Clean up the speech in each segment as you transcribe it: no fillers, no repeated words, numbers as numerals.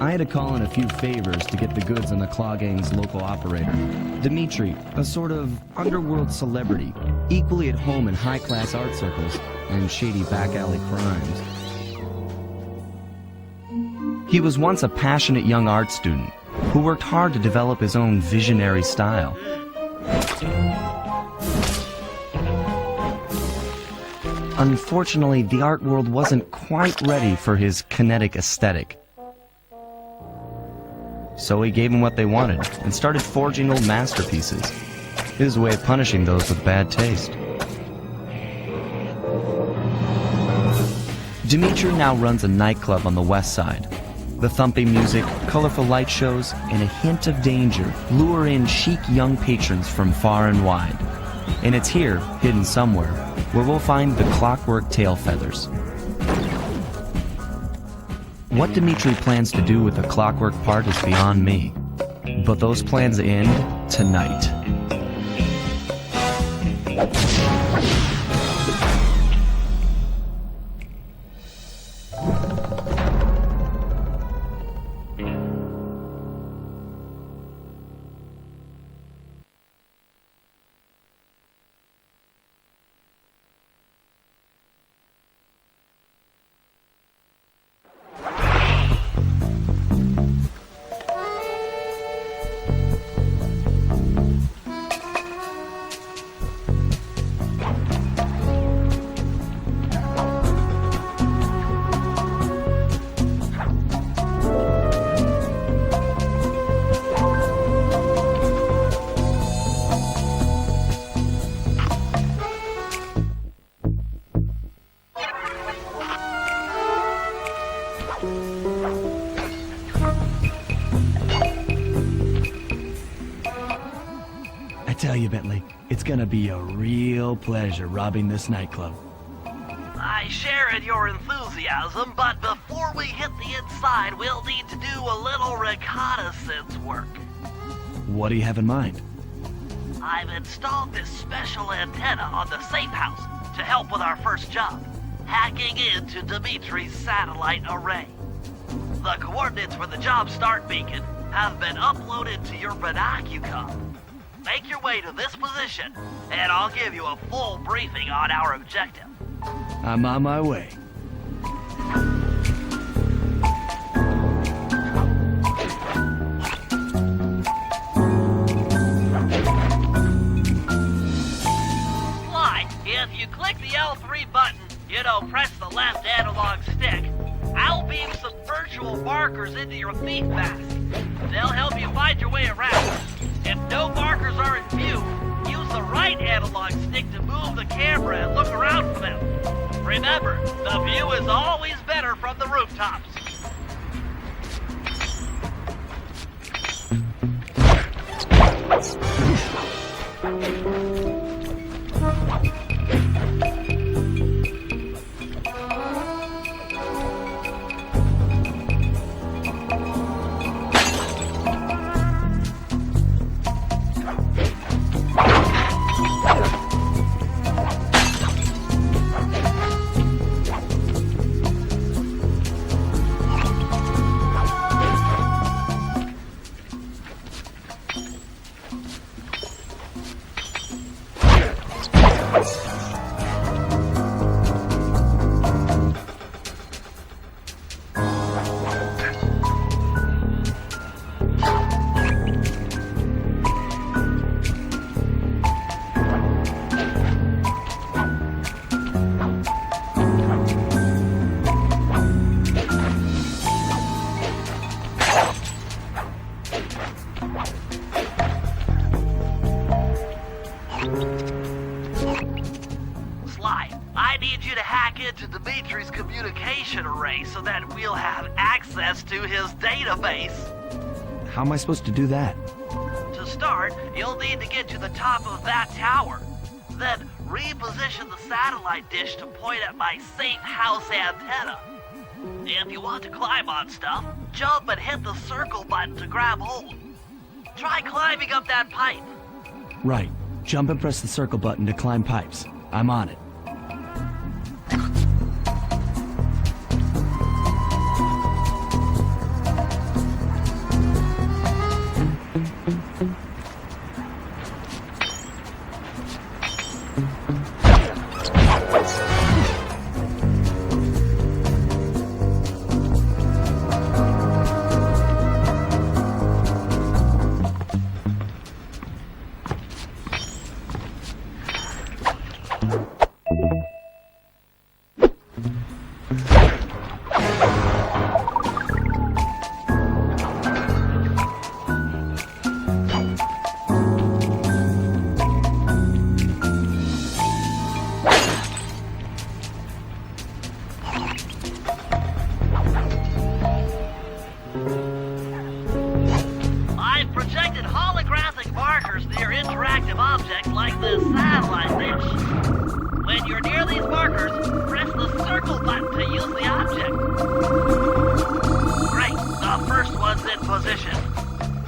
I had to call in a few favors to get the goods on the Claw Gang's local operator, Dimitri, a sort of underworld celebrity, equally at home in high-class art circles and shady back-alley crimes. He was once a passionate young art student who worked hard to develop his own visionary style. Unfortunately, the art world wasn't quite ready for his kinetic aesthetic. So he gave them what they wanted and started forging old masterpieces. His way of punishing those with bad taste. Dimitri now runs a nightclub on the west side. The thumping music, colorful light shows, and a hint of danger lure in chic young patrons from far and wide. And it's here, hidden somewhere, where we'll find the clockwork tail feathers. What Dimitri plans to do with the clockwork part is beyond me. But those plans end tonight. I tell you, Bentley, it's gonna be a real pleasure robbing this nightclub. I share in your enthusiasm, but before we hit the inside, we'll need to do a little reconnaissance work. What do you have in mind? I've installed this special antenna on the safe house to help with our first job, hacking into Dimitri's satellite array. The coordinates for the job start beacon have been uploaded to your binocucom. Make your way to this position, and I'll give you a full briefing on our objective. I'm on my way. Fly, if you click the L3 button, press the left analog stick, I'll beam some virtual markers into your thief mask. They'll help you find your way around. If no markers are in view, use the right analog stick to move the camera and look around for them. Remember, the view is always better from the rooftops. I need you to hack into Dimitri's communication array so that we'll have access to his database. How am I supposed to do that? To start, you'll need to get to the top of that tower. Then reposition the satellite dish to point at my safe house antenna. If you want to climb on stuff, jump and hit the circle button to grab hold. Try climbing up that pipe. Right. Jump and press the circle button to climb pipes. I'm on it. I've projected holographic markers near interactive objects like this satellite dish. When you're near these markers, press the circle button to use the object. Great, the first one's in position.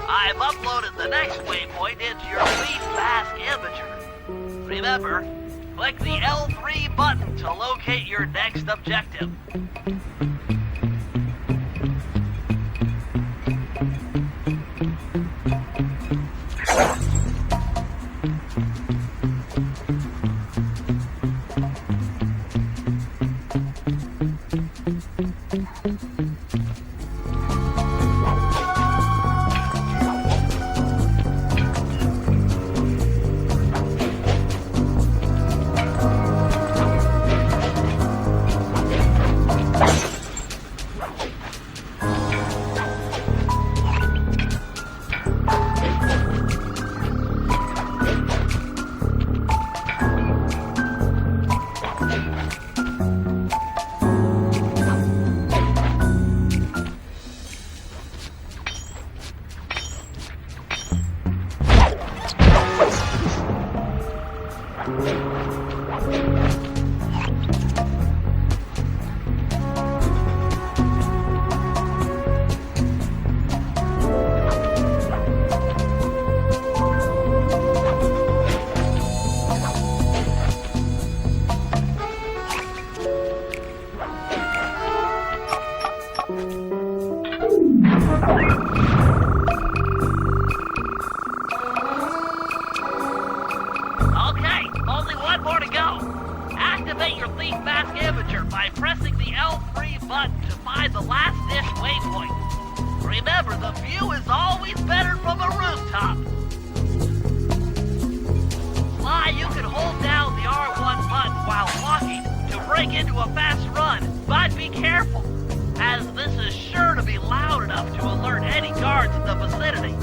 I've uploaded the next waypoint into your Leaf Mask imager. Remember, click the L3 button to locate your next objective. Okay, only one more to go. Activate your Thief Mask imager by pressing the L3 button to find the last dish waypoint. Remember, the view is always better from a rooftop. Sly, you can hold down the R1 button while walking to break into a fast run, but be careful, as this is sure to be loud enough to alert any guards in the vicinity.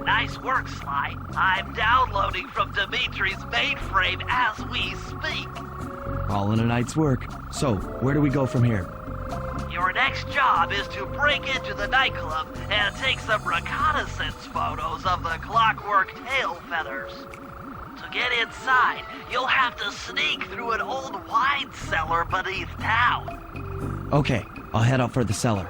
Nice work, Sly. I'm downloading from Dimitri's mainframe as we speak. All in a night's work. So, where do we go from here? Your next job is to break into the nightclub and take some reconnaissance photos of the clockwork tail feathers. To get inside, you'll have to sneak through an old wine cellar beneath town. Okay, I'll head out for the cellar.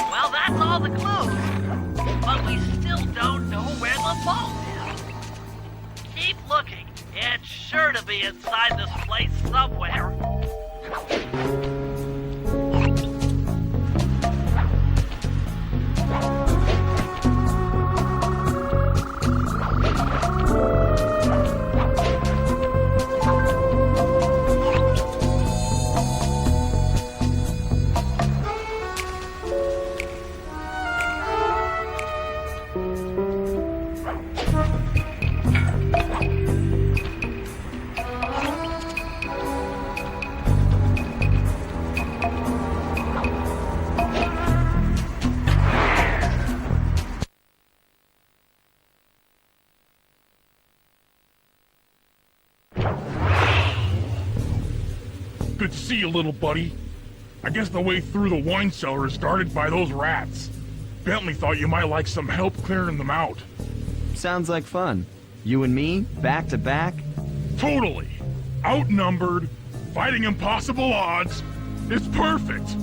Well, that's all the clues. But we still don't know where the vault is. Keep looking. It's sure to be inside this place somewhere. Good to see you, little buddy. I guess the way through the wine cellar is guarded by those rats. Bentley thought you might like some help clearing them out. Sounds like fun. You and me, back to back? Totally. Outnumbered, fighting impossible odds. It's perfect.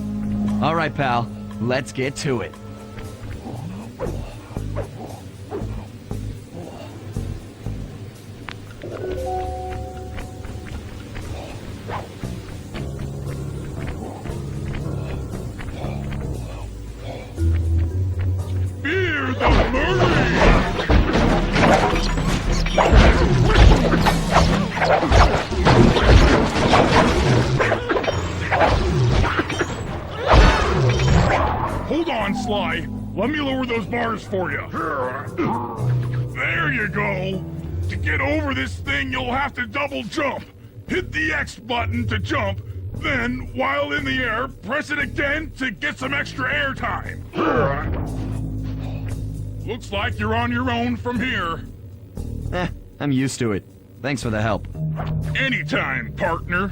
All right, pal. Let's get to it. Fear the Murray! Hold on, Sly. Let me lower those bars for you. There you go. To get over this thing, you'll have to double jump. Hit the X button to jump, then, while in the air, press it again to get some extra air time. Looks like you're on your own from here. I'm used to it. Thanks for the help. Anytime, partner.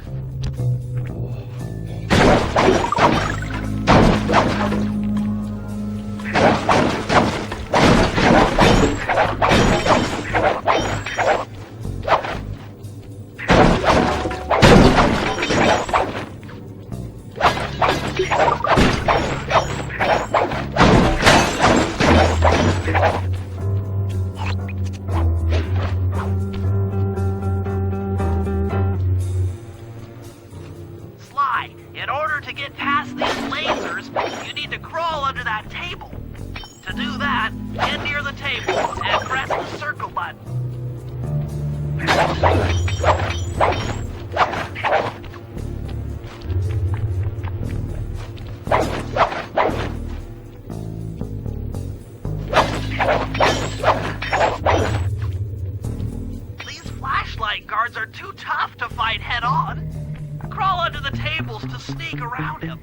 Sly, in order to get past these lasers, you need to crawl under that table. To do that, get near the table and press the circle button. These flashlight guards are too tough to fight head-on. Crawl under the tables to sneak around him.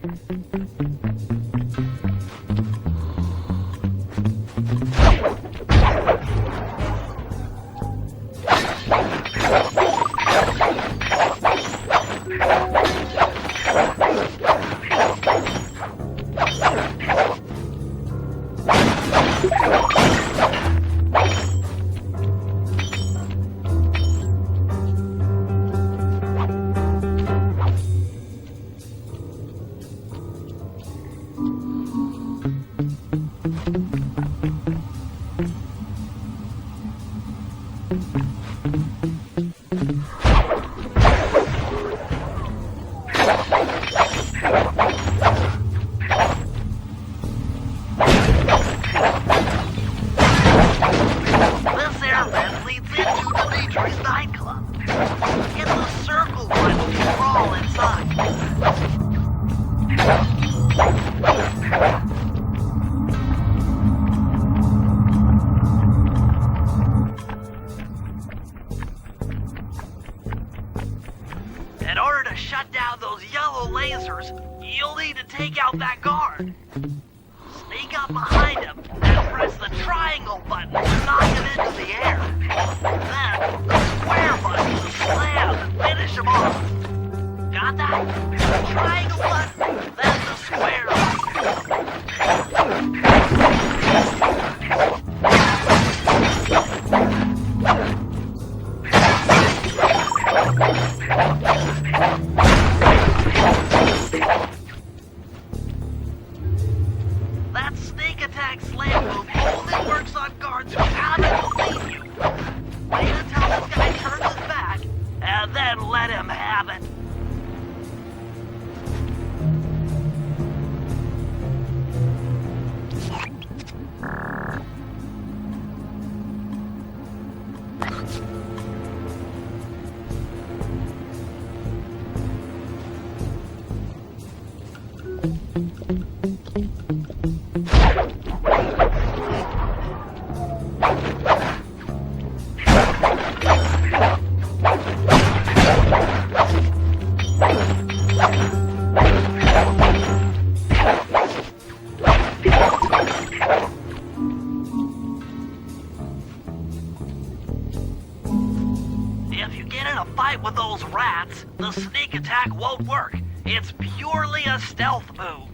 This air vent leads into Dimitri's nightclub. Hit the circle button to crawl inside. In order to shut down those yellow lasers, you'll need to take out that guard. Sneak up behind him and press the triangle button to knock him into the air. Then, the square button to slam and finish him off. Got that? The triangle button, then the square That sneak attack slam move only works on guards who haven't seen you. Wait until this guy turns his back, and then let him have it. If you get in a fight with those rats, the sneak attack won't work. It's purely a stealth move.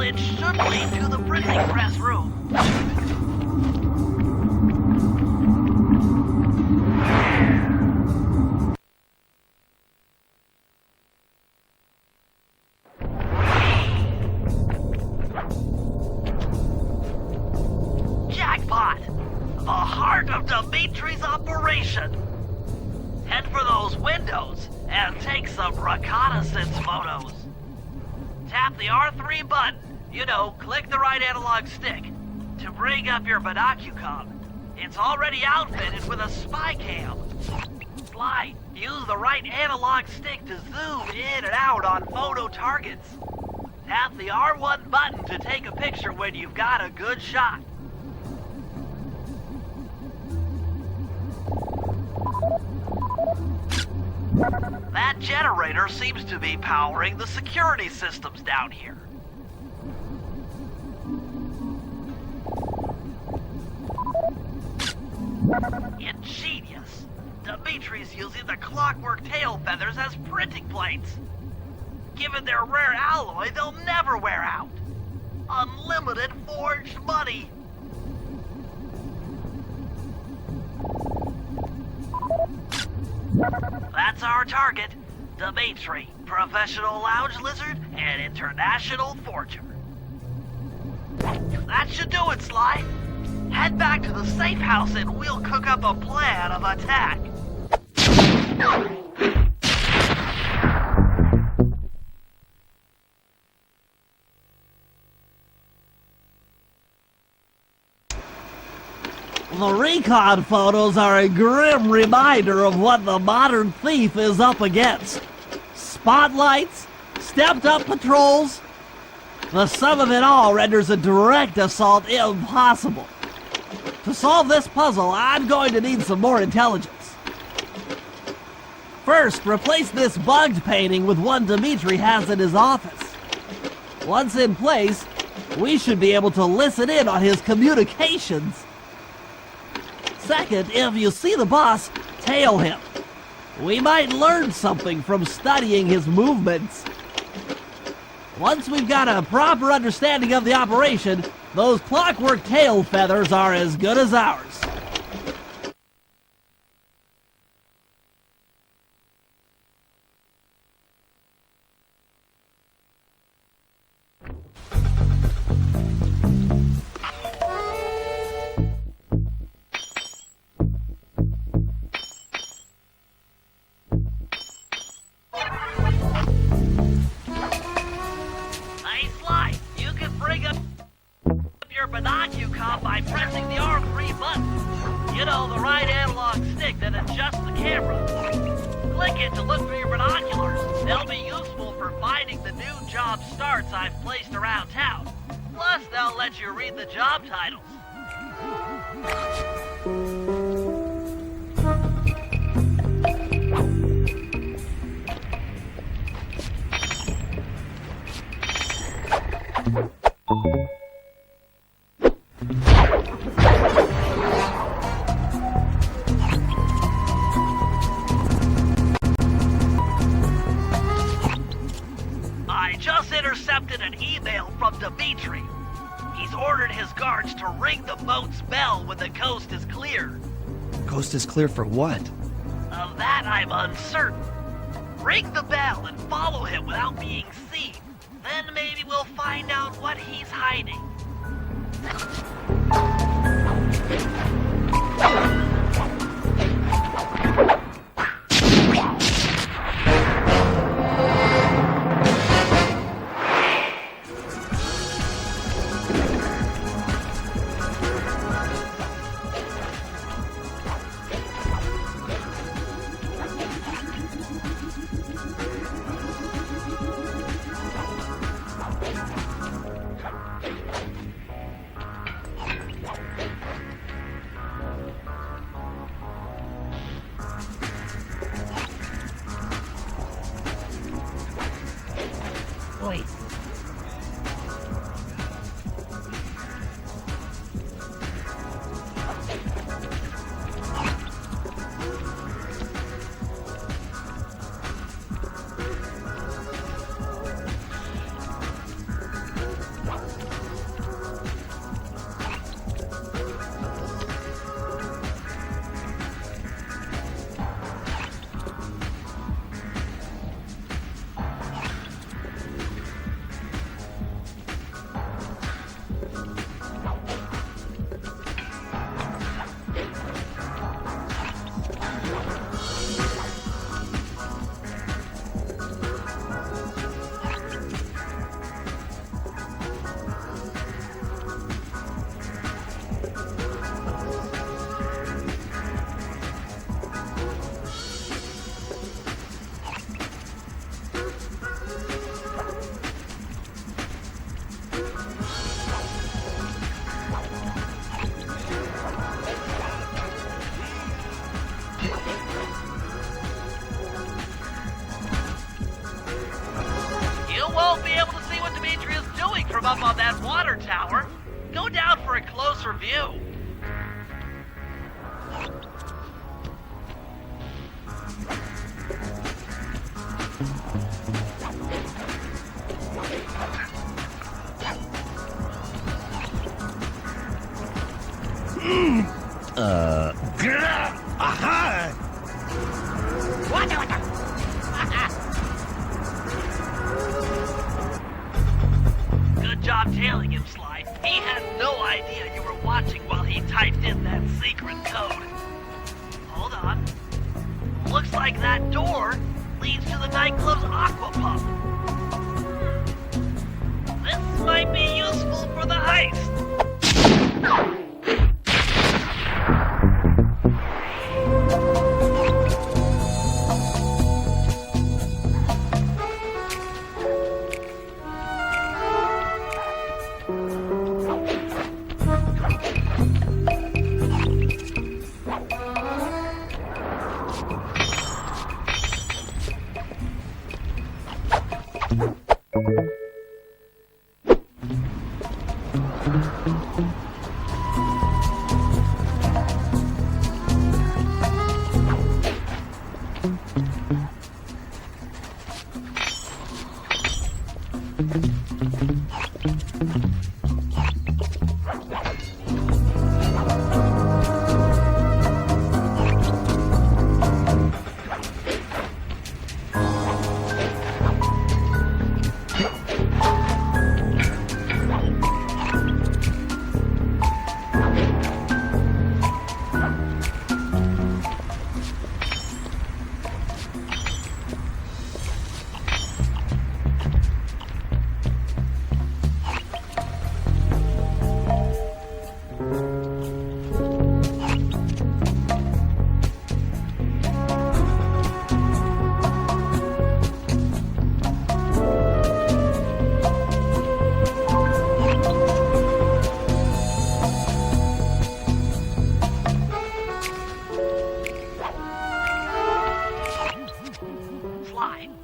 It should lead to the printing press room. Jackpot! The heart of Dimitri's operation. Head for those windows and take some reconnaissance photos. Tap the R3 button. Click the right analog stick to bring up your binocucom. It's already outfitted with a spy cam. Sly, use the right analog stick to zoom in and out on photo targets. Tap the R1 button to take a picture when you've got a good shot. That generator seems to be powering the security systems down here. Ingenious. Dimitri's using the clockwork tail feathers as printing plates. Given their rare alloy, they'll never wear out. Unlimited forged money. That's our target. Dimitri, professional lounge lizard and international forger. That should do it, Sly. Head back to the safe house and we'll cook up a plan of attack. The recon photos are a grim reminder of what the modern thief is up against. Spotlights, stepped-up patrols. The sum of it all renders a direct assault impossible. To solve this puzzle, I'm going to need some more intelligence. First, replace this bugged painting with one Dimitri has in his office. Once in place, we should be able to listen in on his communications. Second, if you see the boss, tail him. We might learn something from studying his movements. Once we've got a proper understanding of the operation, those clockwork tail feathers are as good as ours. Binocucom by pressing the R3 button. The right analog stick that adjusts the camera. Click it to look through your binoculars. They'll be useful for finding the new job starts I've placed around town. Plus, they'll let you read the job titles. I just intercepted an email from Dimitri. He's ordered his guards to ring the boat's bell when the coast is clear. Coast is clear for what? Of that, I'm uncertain. Ring the bell and follow him without being seen. Then maybe we'll find out what he's hiding. from up on that water tower. Go down for a closer view. Good job tailing him, Sly. He had no idea you were watching while he typed in that secret code. Hold on. Looks like that door leads to the nightclub's aqua pump. This might be useful for the heist.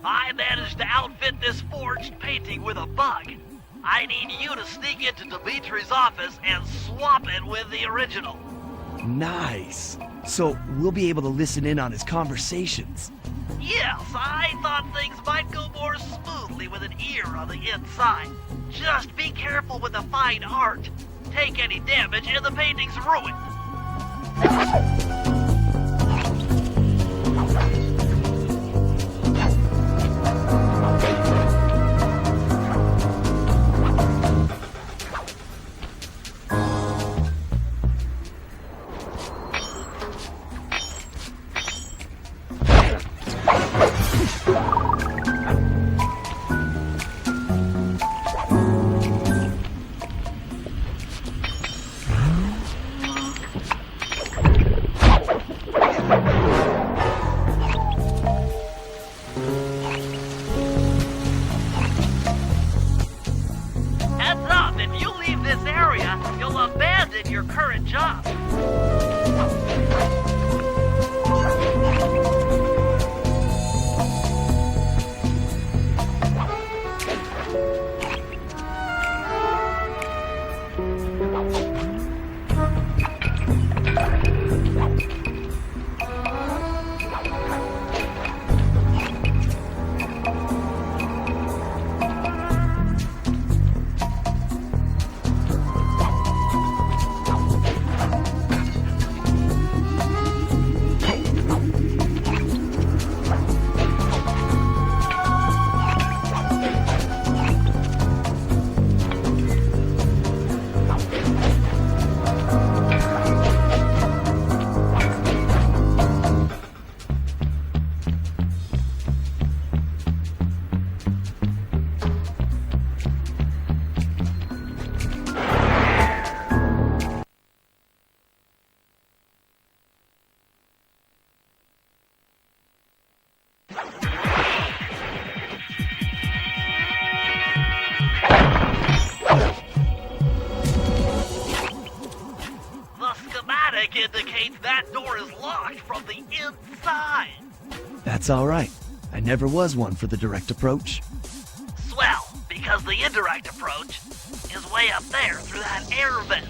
I managed to outfit this forged painting with a bug. I need you to sneak into Dimitri's office and swap it with the original. Nice. So we'll be able to listen in on his conversations. Yes, I thought things might go more smoothly with an ear on the inside. Just be careful with the fine art. Take any damage and the painting's ruined. Heads up, if you leave this area, you'll abandon your current job. Indicates that door is locked from the inside. That's all right. I never was one for the direct approach. Swell, because the indirect approach is way up there through that air vent.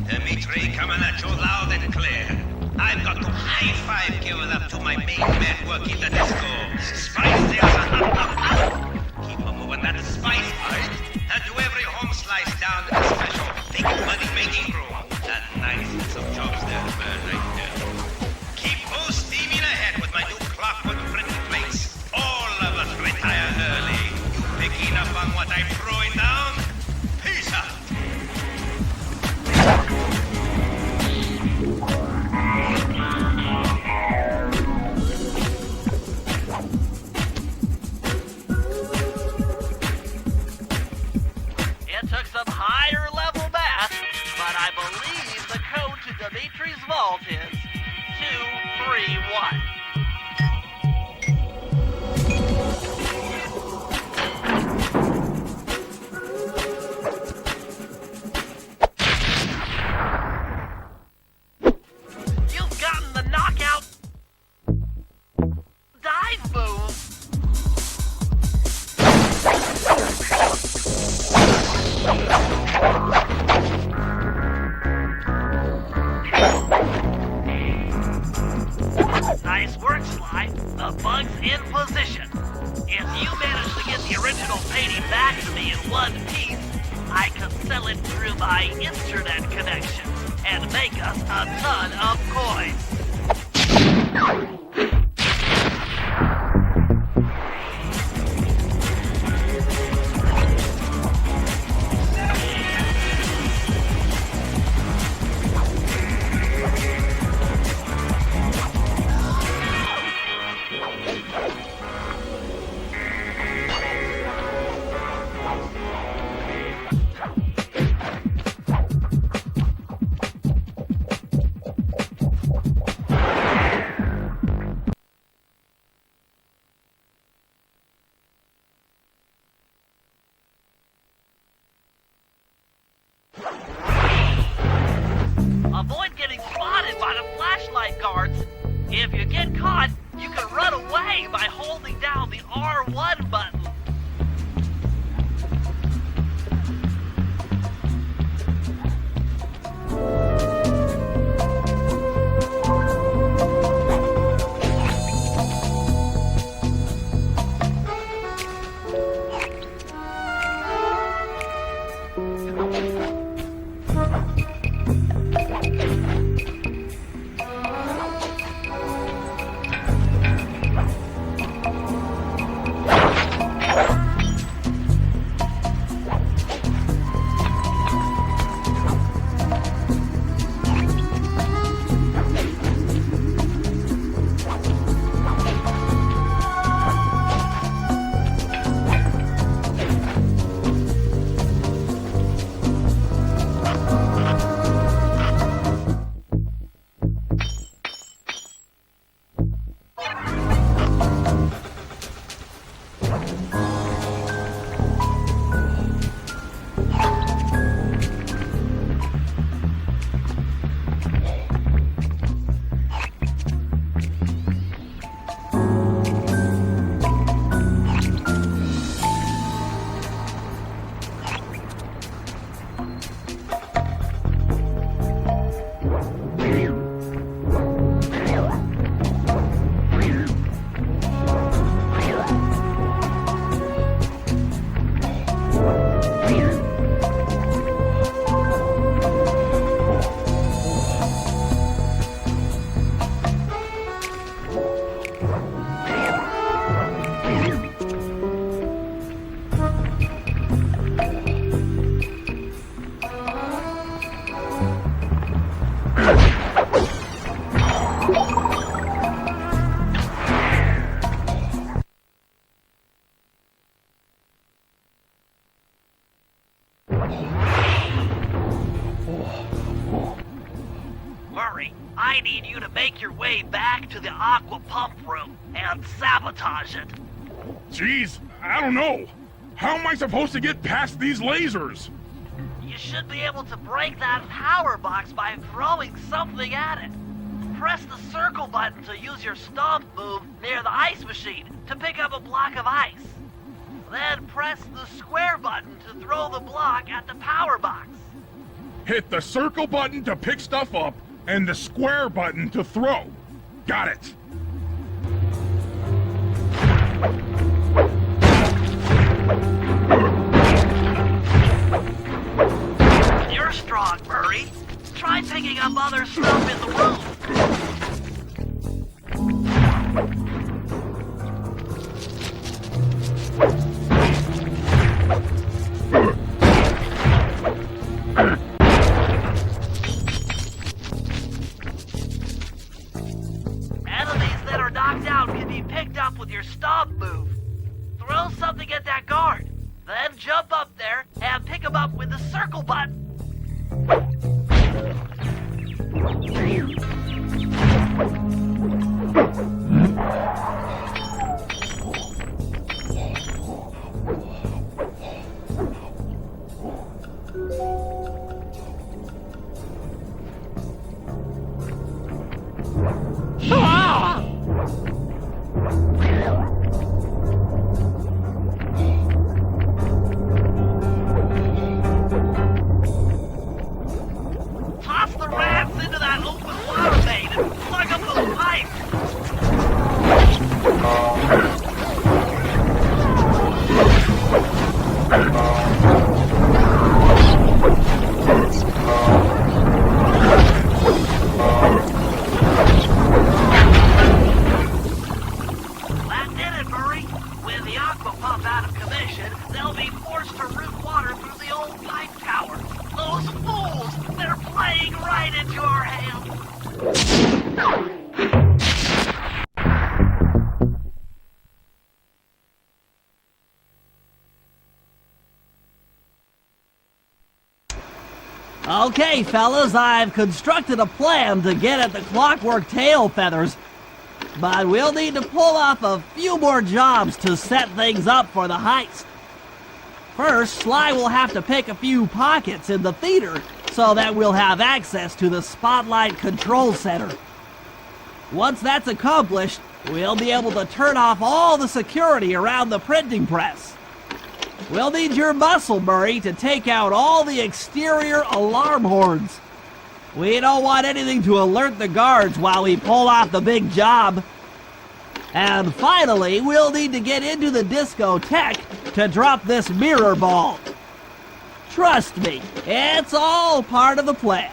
Dimitri, coming at you loud and clear. I've got to high-five give it up to my main man working the disco. Spice deals. Keep on moving that spice pipe. And do every home slice down in the special big money making room. That nice some jobs there, man, right there. Keep full steaming ahead with my new clockwork printed plates. All of us retire early. You picking up on what I'm throwing down? Peace out. It took some higher level math, but I believe the code to Dimitri's vault is 231. You've gotten the knockout dive move. Nice work, Sly. The bug's in position. If you manage to get the original painting back to me in one piece, I could sell it through my internet connection and make us a ton of coins. Avoid getting spotted by the flashlight guards. If you get caught, you can run away by holding down the R1 button. Murray, I need you to make your way back to the aqua pump room and sabotage it. Jeez, I don't know. How am I supposed to get past these lasers? You should be able to break that power box by throwing something at it. Press the circle button to use your stomp move near the ice machine to pick up a block of ice. Then press the square button to throw the block at the power box. Hit the circle button to pick stuff up and the square button to throw. Got it. You're strong, Murray. Try picking up other stuff in the room. Enemies that are knocked out can be picked up with your stomp move. Throw something at that guard, then jump up there and pick him up with the circle button. Toss the rats into that open water main and plug up those pipes. That did it, Murray. With the aqua pump out of commission, they'll be forced to route water through the old pipe tower. Those fools! They're playing right into our hands. Okay, fellas, I've constructed a plan to get at the clockwork tail feathers. But we'll need to pull off a few more jobs to set things up for the heist. First, Sly will have to pick a few pockets in the theater so that we'll have access to the Spotlight Control Center. Once that's accomplished, we'll be able to turn off all the security around the printing press. We'll need your muscle, Murray, to take out all the exterior alarm horns. We don't want anything to alert the guards while we pull off the big job. And finally, we'll need to get into the discotheque to drop this mirror ball. Trust me, it's all part of the plan.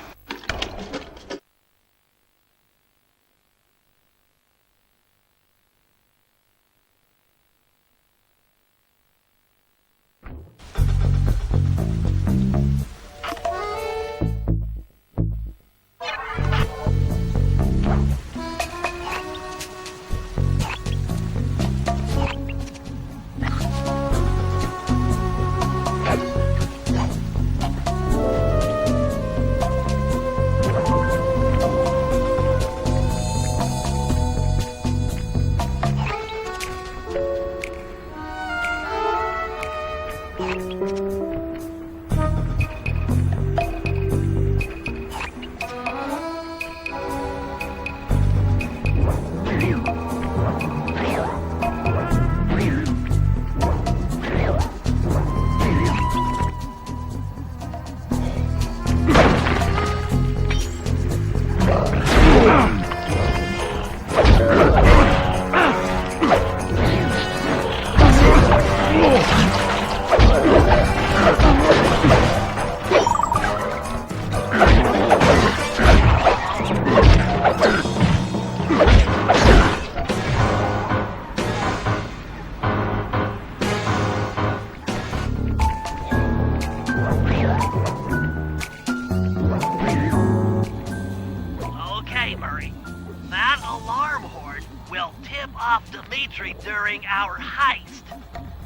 During our heist.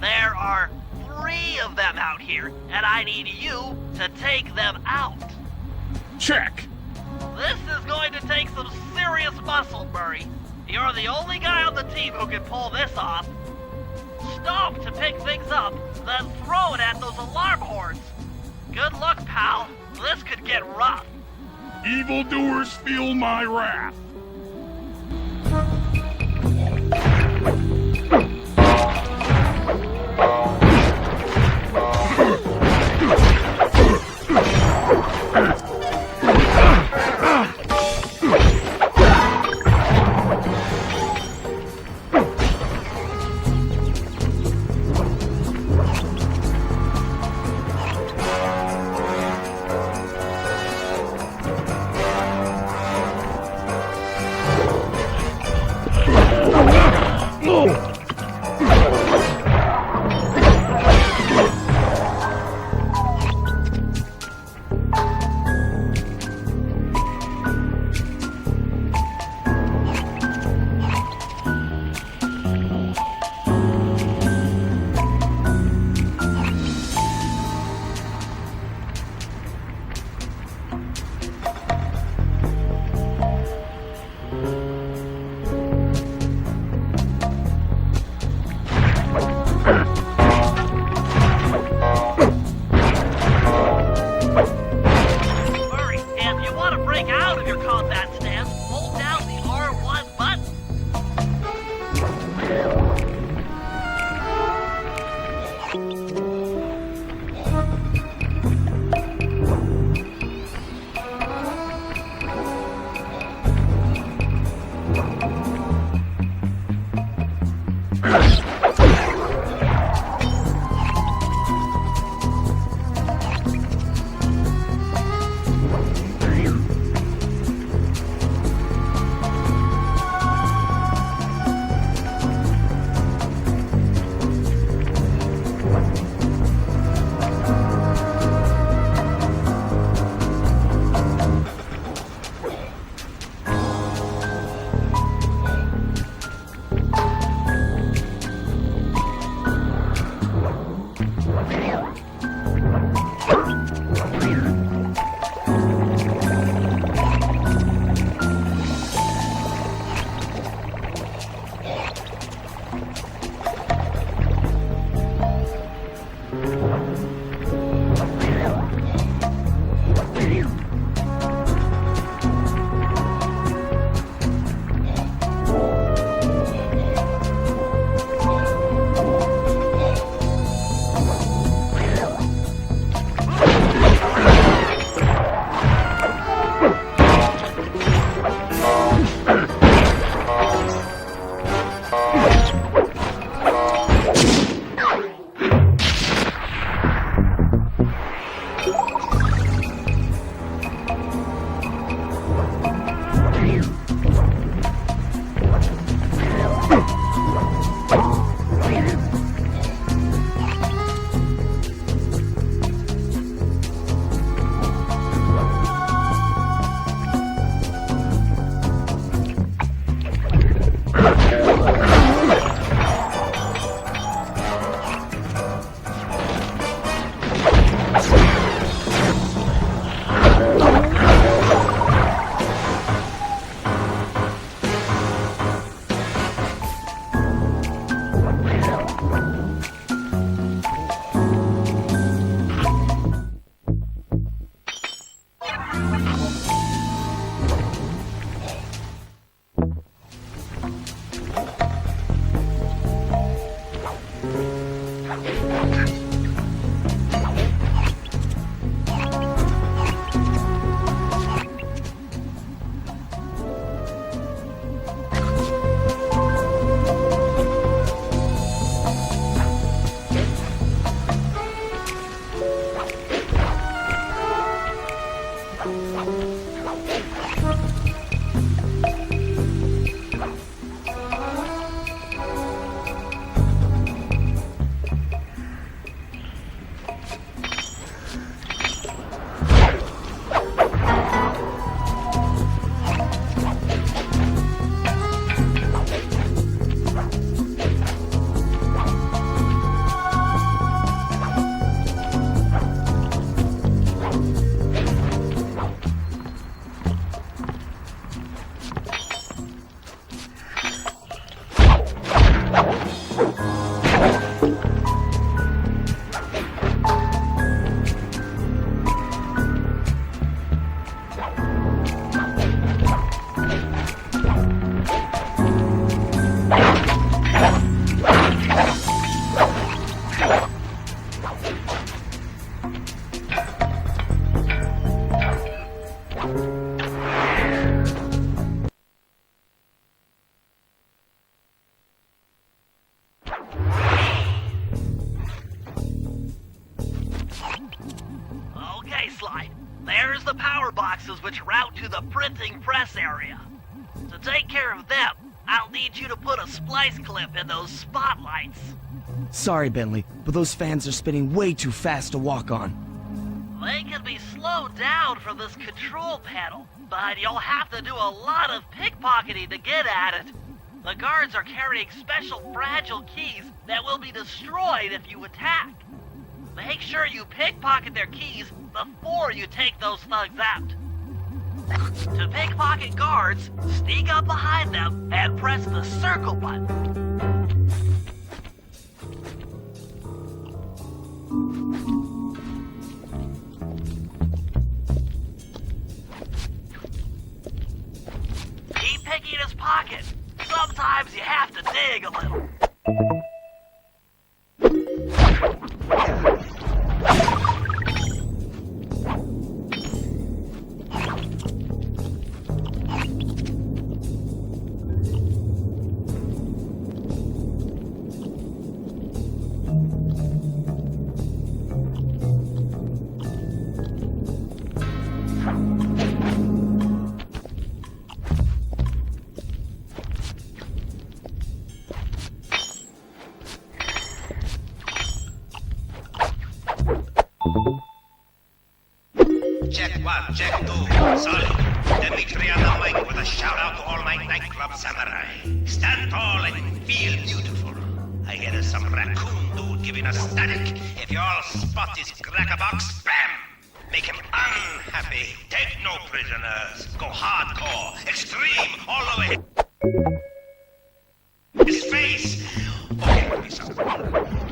There are 3 of them out here, and I need you to take them out. Check. This is going to take some serious muscle, Murray. You're the only guy on the team who can pull this off. Stomp to pick things up, then throw it at those alarm horns. Good luck, pal. This could get rough. Evildoers feel my wrath. Oh! There's the power boxes which route to the printing press area. To take care of them, I'll need you to put a splice clip in those spotlights. Sorry, Bentley, but those fans are spinning way too fast to walk on. They can be slowed down from this control panel, but you'll have to do a lot of pickpocketing to get at it. The guards are carrying special fragile keys that will be destroyed if you attack. Make sure you pickpocket their keys before you take those thugs out. To pickpocket guards, sneak up behind them and press the circle button. Keep picking his pocket. Sometimes you have to dig a little. Check 1, check 2, solid. Let me three on the mic with a shout out to all my nightclub samurai. Stand tall and feel beautiful. I hear there's some raccoon dude giving us static. If you all spot this crackerbox, bam! Make him unhappy. Take no prisoners. Go hardcore, extreme, all the way. His face. Okay, give me something.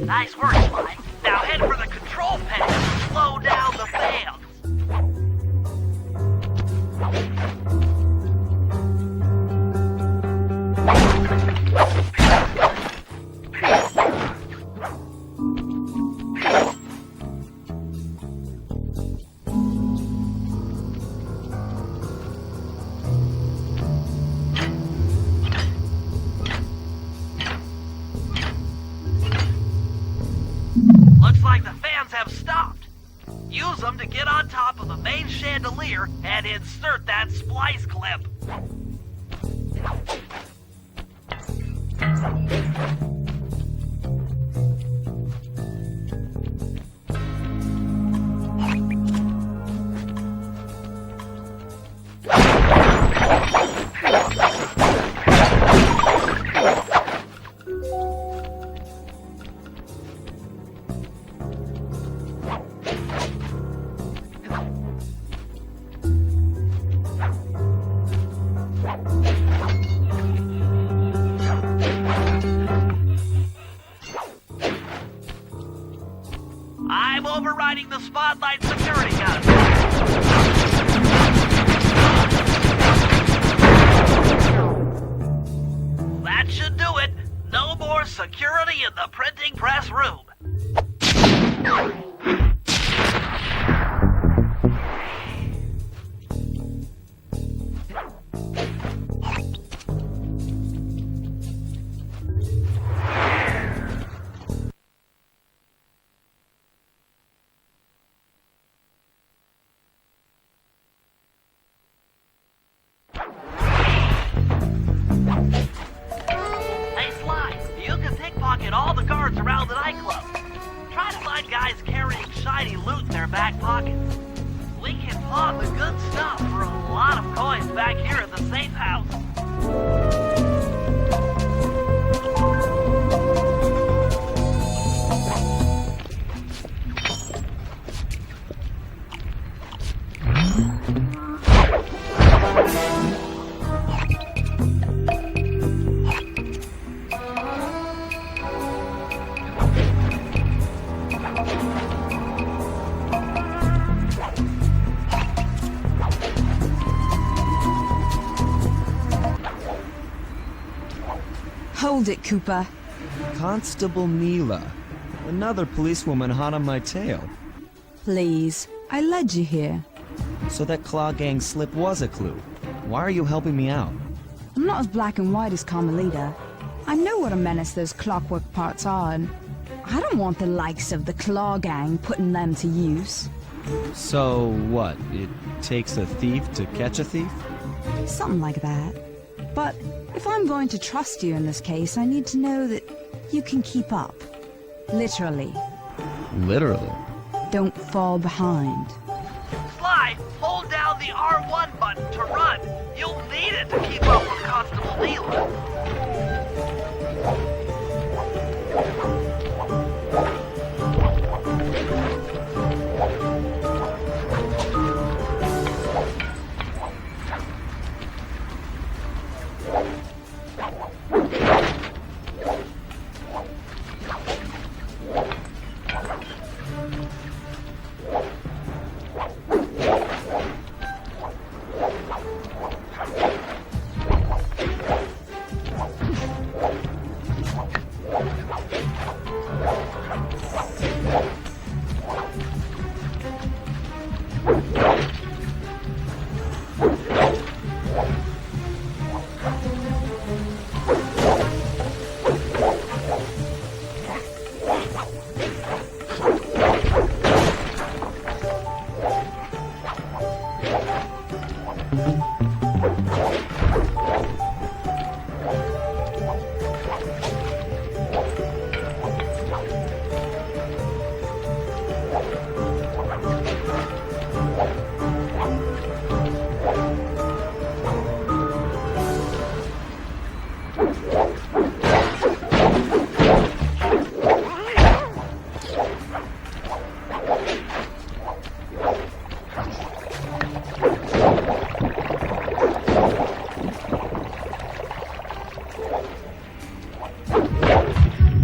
Nice work, Sly. Now head for the control panel and slow down the fans. Use them to get on top of the main chandelier and insert that splice clip. I'm overriding the spotlight security gun. That should do it. No more security in the printing press room. Hey, Sly, you can pickpocket all the guards around the nightclub. Try to find guys carrying shiny loot in their back pockets. We can pawn the good stuff for a lot of coins back here at the safe house. Hold it, Cooper. Constable Neela. Another policewoman hot on my tail. Please. I led you here. So that Claw Gang slip was a clue. Why are you helping me out? I'm not as black and white as Carmelita. I know what a menace those clockwork parts are, and I don't want the likes of the Claw Gang putting them to use. So what? It takes a thief to catch a thief? Something like that. But if I'm going to trust you in this case, I need to know that you can keep up. Literally. Literally. Don't fall behind. Sly, hold down the R1 button to run. You'll need it to keep up with Constable Neela.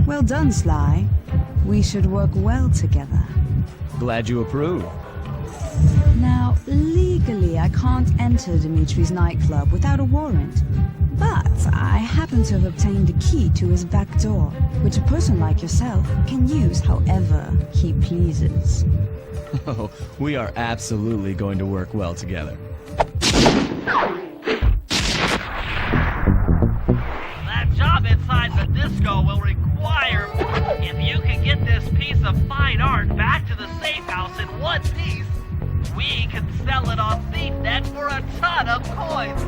Well done, Sly. We should work well together. Glad you approve. Now, legally, I can't enter Dimitri's nightclub without a warrant. But I happen to have obtained a key to his back door, which a person like yourself can use however he pleases. Oh, we are absolutely going to work well together. That job inside the disco will require... If you can get this piece of fine art back to the safe house in one piece, we can sell it on ThiefNet for a ton of coins.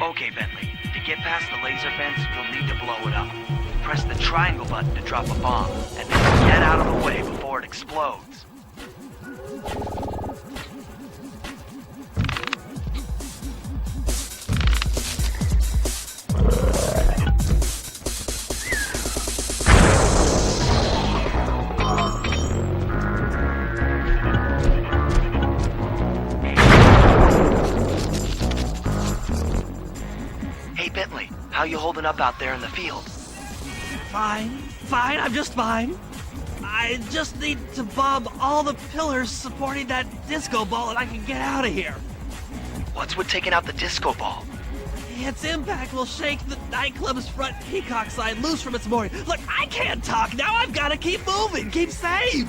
Okay, Bentley. To get past the laser fence, you'll need to blow it up. Press the triangle button to drop a bomb, and then get out of the way before it explodes. Hey, Bentley, how you holding up out there in the field? Fine, I'm just fine. I just need to bomb all the pillars supporting that disco ball and I can get out of here. What's with taking out the disco ball? Its impact will shake the nightclub's front peacock sign loose from its mooring. Look, I can't talk now. I've got to keep moving, keep safe.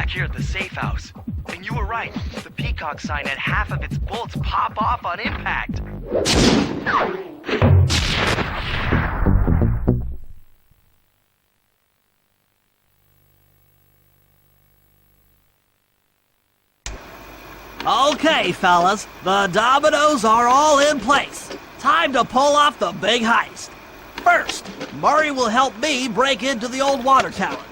back here at the safe house. And you were right. The Peacock sign had half of its bolts pop off on impact. Okay, fellas, the dominoes are all in place. Time to pull off the big heist. First, Murray will help me break into the old water tower.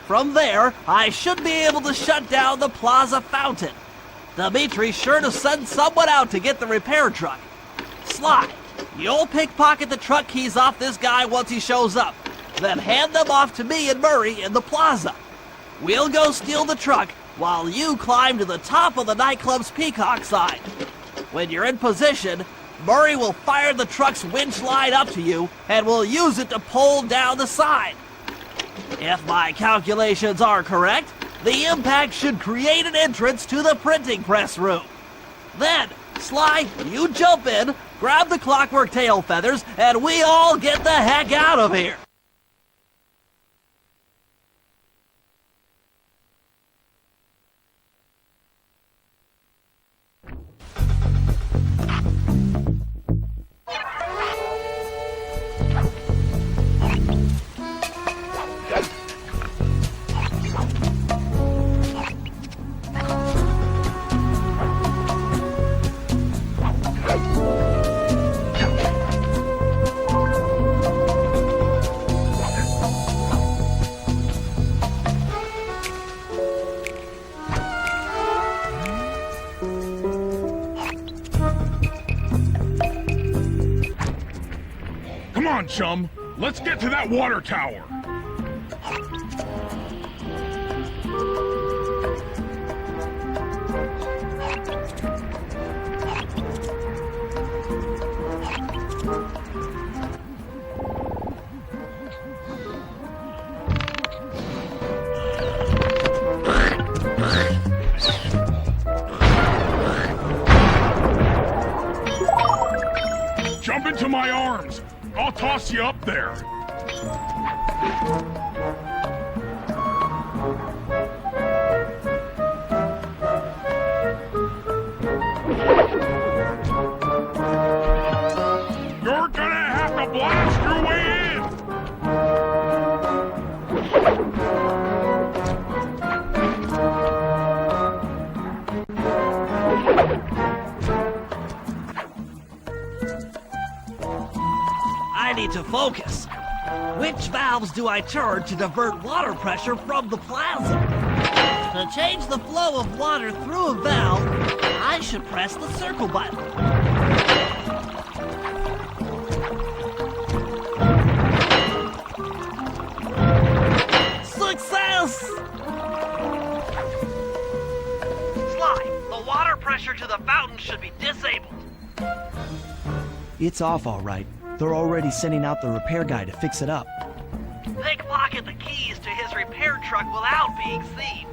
From there, I should be able to shut down the plaza fountain. Dimitri's sure to send someone out to get the repair truck. Sly, you'll pickpocket the truck keys off this guy once he shows up, then hand them off to me and Murray in the plaza. We'll go steal the truck while you climb to the top of the nightclub's Peacock sign. When you're in position, Murray will fire the truck's winch line up to you and will use it to pull down the sign. If my calculations are correct, the impact should create an entrance to the printing press room. Then, Sly, you jump in, grab the clockwork tail feathers, and we all get the heck out of here. Come on, chum. Let's get to that water tower. Jump into my arms. I'll toss you up there. You're gonna have to blast your way in. I need to focus. Which valves do I turn to divert water pressure from the plaza? To change the flow of water through a valve, I should press the circle button. Success! Sly, the water pressure to the fountain should be disabled. It's off all right. They're already sending out the repair guy to fix it up. Pickpocket the keys to his repair truck without being seen.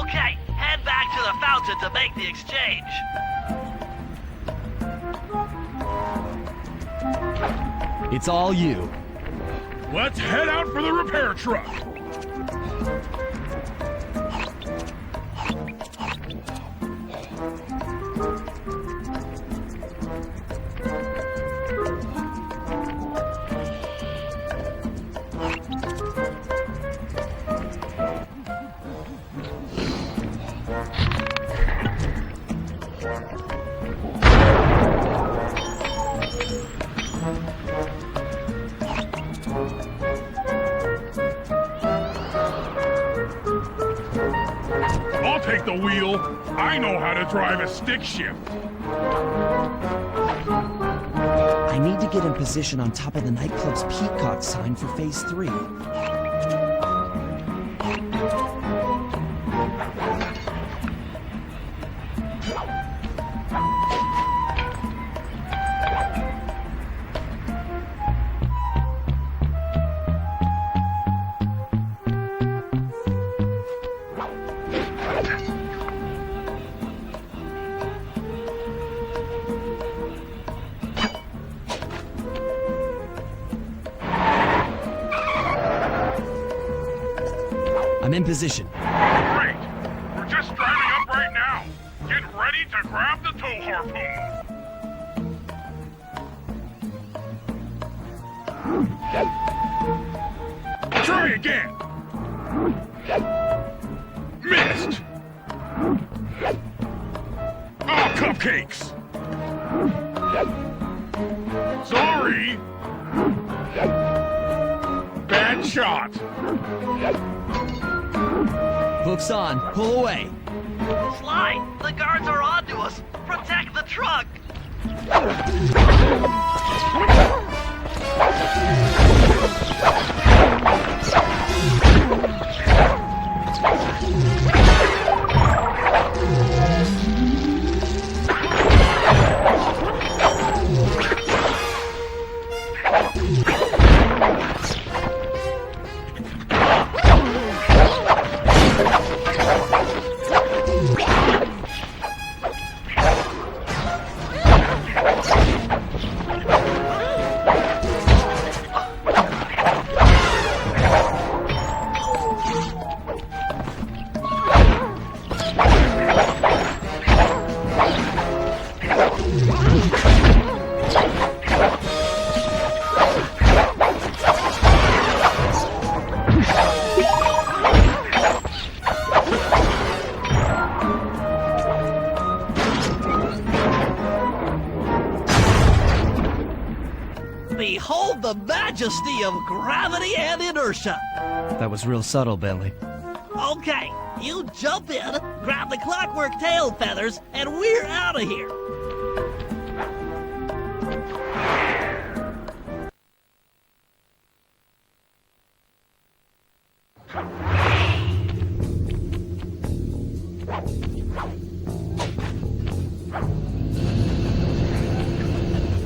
Okay, head back to the fountain to make the exchange. It's all you. Let's head out for the repair truck. I'll take the wheel. I know how to drive a stick shift. I need to get in position on top of the nightclub's Peacock sign for Phase 3. I'm in position. Great! We're just driving up right now. Get ready to grab the tow harpoon. Try again. Missed. Oh, cupcakes. Sorry. Bad shot. Hook's on. Pull away. Sly, the guards are onto us. Protect the truck. Behold the majesty of gravity and inertia. That was real subtle, Bentley. Okay, you jump in, grab the clockwork tail feathers, and we're out of here.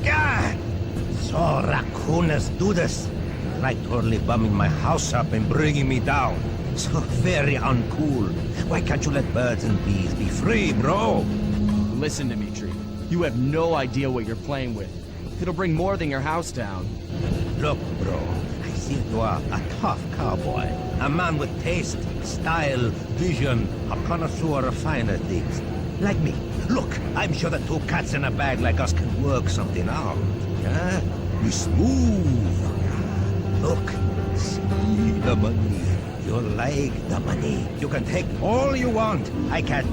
God! So raccooners do this. Like totally bumming my house up and bringing me down. So very uncool. Why can't you let birds and bees be free, bro? Listen, Dimitri. You have no idea what you're playing with. It'll bring more than your house down. Look, bro, I see you are a tough cowboy. A man with taste, style, vision, a connoisseur of finer things. Like me. Look, I'm sure that two cats in a bag like us can work something out. Yeah? We smooth. Look, see the money. You like the money. You can take all you want. I can.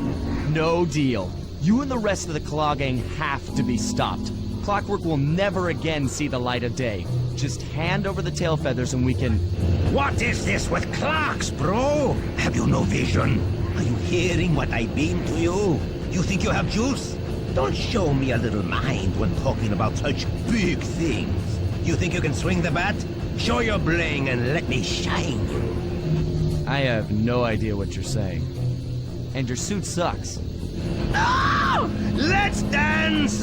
No deal. You and the rest of the Claw Gang have to be stopped. Clockwork will never again see the light of day. Just hand over the tail feathers and we can... What is this with clocks, bro? Have you no vision? Are you hearing what I beam to you? You think you have juice? Don't show me a little mind when talking about such big things. You think you can swing the bat? Show your bling and let me shine you. I have no idea what you're saying. And your suit sucks. Oh! Let's dance!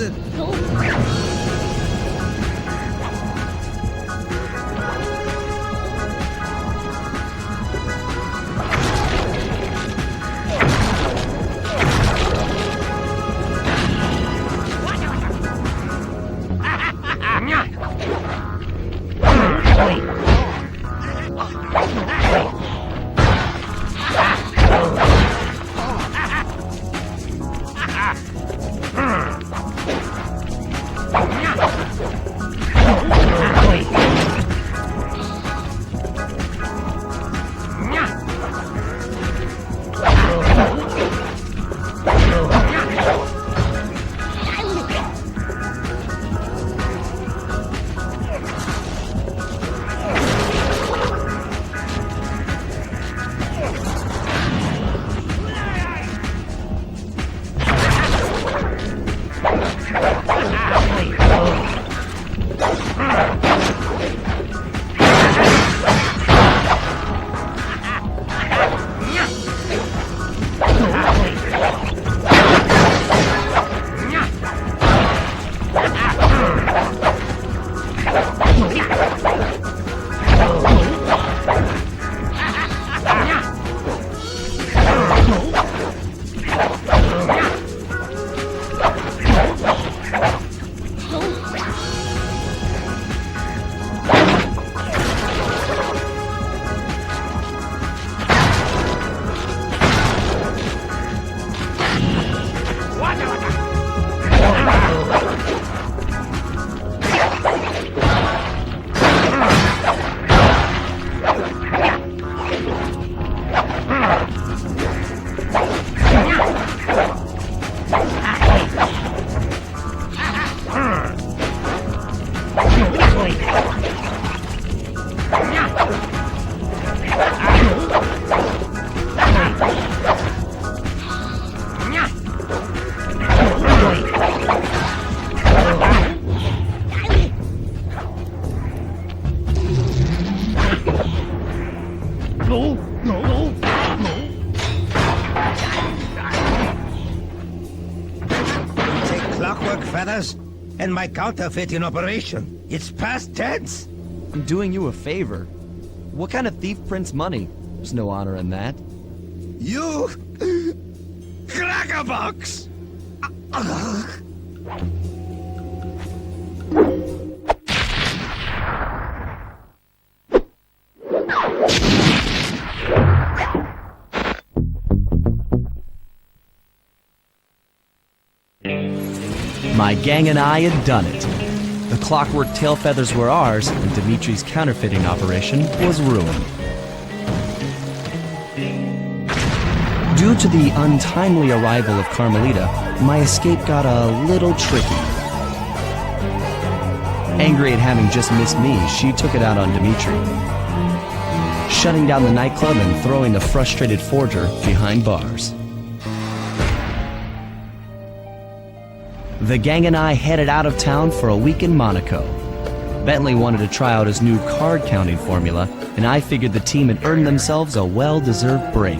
No, no, no, no. Take clockwork feathers and my counterfeit in operation. It's past tense. I'm doing you a favor. What kind of thief prints money? There's no honor in that. You crackerbox! My gang and I had done it. The clockwork tail feathers were ours, and Dimitri's counterfeiting operation was ruined. Due to the untimely arrival of Carmelita, my escape got a little tricky. Angry at having just missed me, she took it out on Dimitri, shutting down the nightclub and throwing the frustrated forger behind bars. The gang and I headed out of town for a week in Monaco. Bentley wanted to try out his new card counting formula, and I figured the team had earned themselves a well-deserved break.